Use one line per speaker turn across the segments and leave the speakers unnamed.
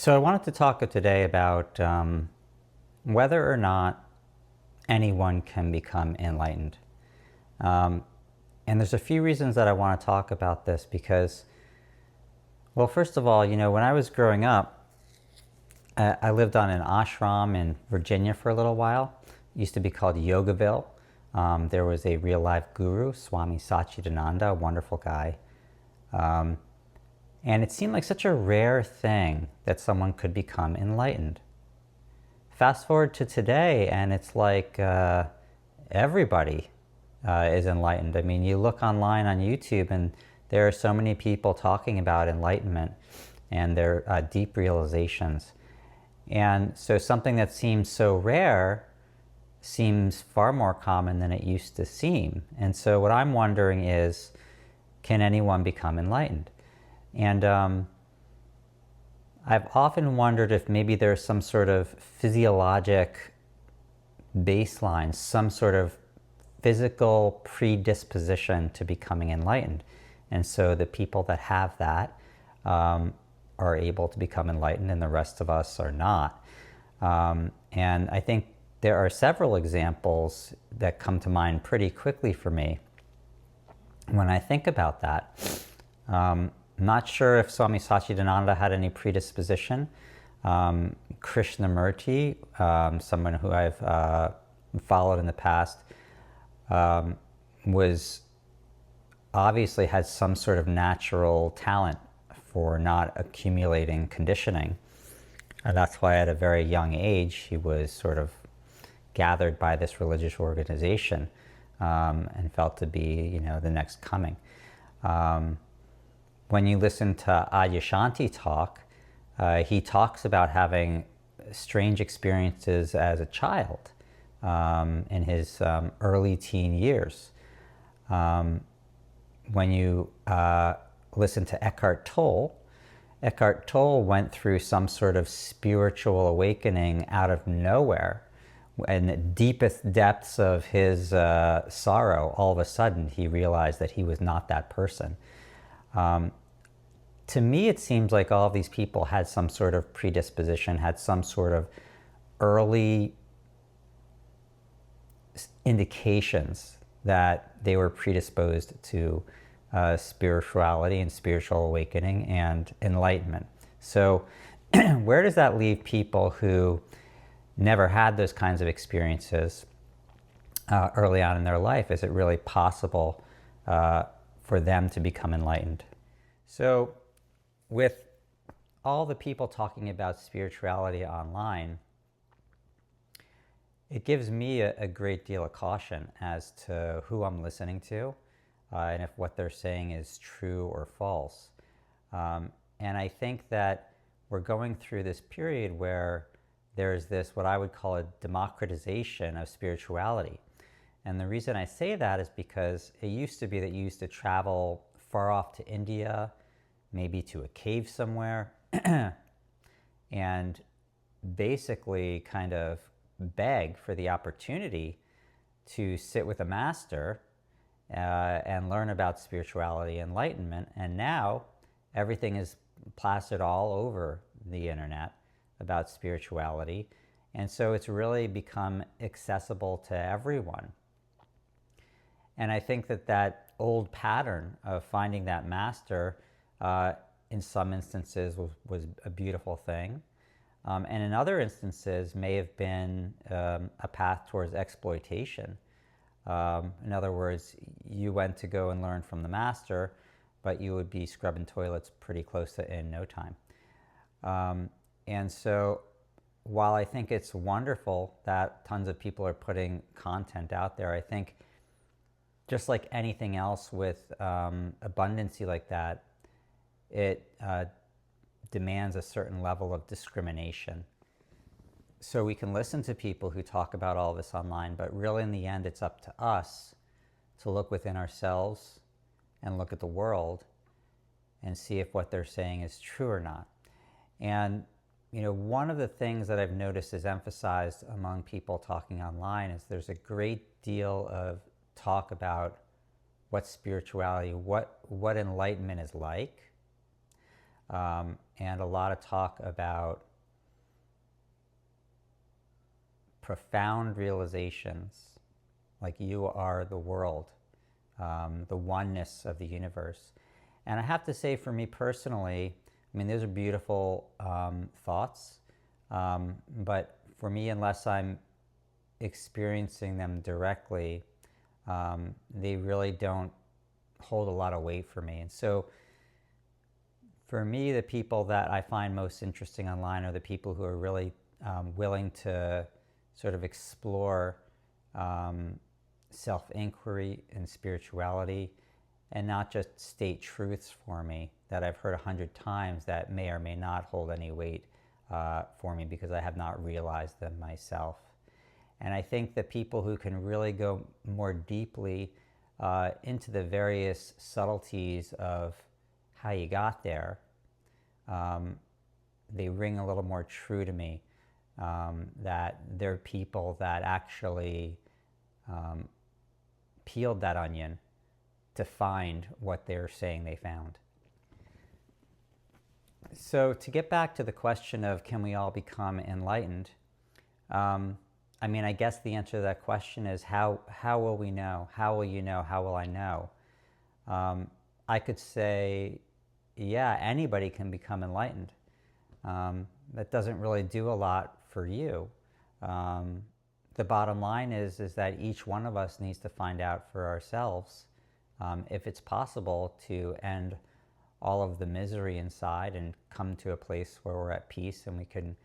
So I wanted to talk today about whether or not anyone can become enlightened. Um, and there's a few reasons that I want to talk about this because, well, first of all, when I was growing up, I lived on an ashram in Virginia for a little while. It used to be called Yogaville. There was a real life guru, Swami Satchidananda, a wonderful guy. And it seemed like such a rare thing that someone could become enlightened. Fast forward to today, and it's like everybody is enlightened. I mean, you look online on YouTube, and there are so many people talking about enlightenment and their deep realizations. And so something that seems so rare seems far more common than it used to seem. And so what I'm wondering is, can anyone become enlightened? And I've often wondered if maybe there's some sort of physiologic baseline, some sort of physical predisposition to becoming enlightened. And so the people that have that are able to become enlightened, and the rest of us are not. And I think there are several examples that come to mind pretty quickly for me when I think about that. Not sure if Swami Satchidananda had any predisposition. Krishnamurti, someone who I've followed in the past, was obviously had some sort of natural talent for not accumulating conditioning. And that's why at a very young age he was sort of gathered by this religious organization and felt to be, the next coming. When you listen to Adyashanti talk, he talks about having strange experiences as a child in his early teen years. When you listen to Eckhart Tolle went through some sort of spiritual awakening out of nowhere. In the deepest depths of his sorrow, all of a sudden he realized that he was not that person. To me, it seems like all of these people had some sort of predisposition, had some sort of early indications that they were predisposed to spirituality and spiritual awakening and enlightenment. So where does that leave people who never had those kinds of experiences early on in their life? Is it really possible for them to become enlightened? So with all the people talking about spirituality online, it gives me a great deal of caution as to who I'm listening to and if what they're saying is true or false. And I think that we're going through this period where there's this, what I would call a democratization of spirituality. And the reason I say that is because it used to be that you used to travel far off to India, maybe to a cave somewhere, and basically kind of beg for the opportunity to sit with a master and learn about spirituality, enlightenment. And now everything is plastered all over the internet about spirituality. And so it's really become accessible to everyone. And I think that old pattern of finding that master in some instances was a beautiful thing. And in other instances may have been a path towards exploitation. In other words, you went to go and learn from the master, but you would be scrubbing toilets pretty close to in no time. And so while I think it's wonderful that tons of people are putting content out there, I think just like anything else with abundancy like that, it demands a certain level of discrimination. So we can listen to people who talk about all this online, but really in the end it's up to us to look within ourselves and look at the world and see if what they're saying is true or not. And one of the things that I've noticed is emphasized among people talking online is there's a great deal of talk about what spirituality, what enlightenment is like. and a lot of talk about profound realizations, like you are the world, the oneness of the universe. And I have to say, for me personally, I mean, those are beautiful thoughts, but for me, unless I'm experiencing them directly, they really don't hold a lot of weight for me. And so for me, the people that I find most interesting online are the people who are really willing to sort of explore self-inquiry and spirituality, and not just state truths for me that I've heard 100 times that may or may not hold any weight for me because I have not realized them myself. And I think the people who can really go more deeply into the various subtleties of how you got there, they ring a little more true to me, that they're people that actually peeled that onion to find what they're saying they found. So to get back to the question of can we all become enlightened, I mean, I guess the answer to that question is how will we know? How will you know? How will I know? I could say, yeah, anybody can become enlightened. That doesn't really do a lot for you. The bottom line is that each one of us needs to find out for ourselves if it's possible to end all of the misery inside and come to a place where we're at peace and we can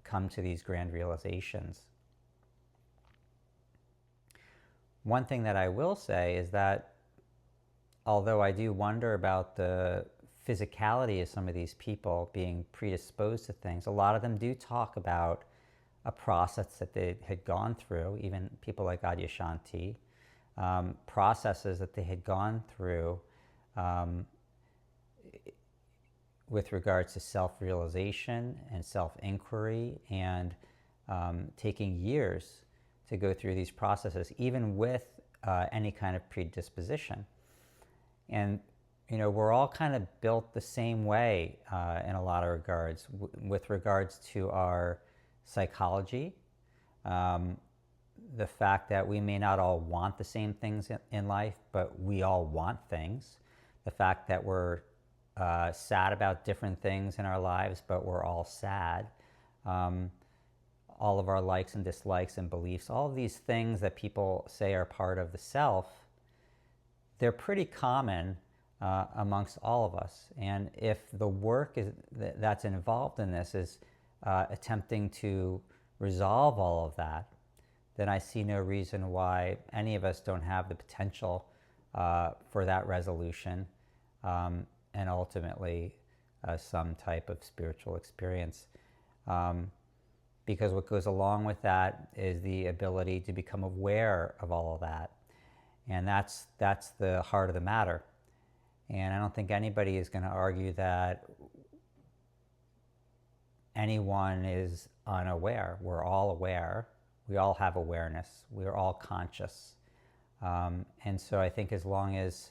come to these grand realizations. One thing that I will say is that although I do wonder about the physicality of some of these people being predisposed to things, a lot of them do talk about a process that they had gone through, even people like Adyashanti, processes that they had gone through with regards to self-realization and self-inquiry, and taking years to go through these processes, even with any kind of predisposition. And you know, we're all kind of built the same way in a lot of regards, with regards to our psychology, the fact that we may not all want the same things in life, but we all want things. The fact that we're sad about different things in our lives, but we're all sad. All of our likes and dislikes and beliefs, all of these things that people say are part of the self, they're pretty common amongst all of us. And if the work that's involved in this is attempting to resolve all of that, then I see no reason why any of us don't have the potential for that resolution and ultimately some type of spiritual experience. Because what goes along with that is the ability to become aware of all of that. And that's the heart of the matter. And I don't think anybody is going to argue that anyone is unaware. We're all aware. We all have awareness. We are all conscious. And so I think as long as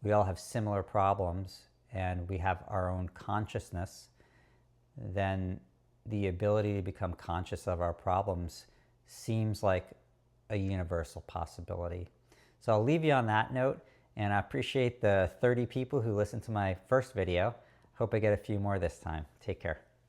we all have similar problems and we have our own consciousness, then the ability to become conscious of our problems seems like a universal possibility. So I'll leave you on that note, and I appreciate the 30 people who listened to my first video. Hope I get a few more this time. Take care.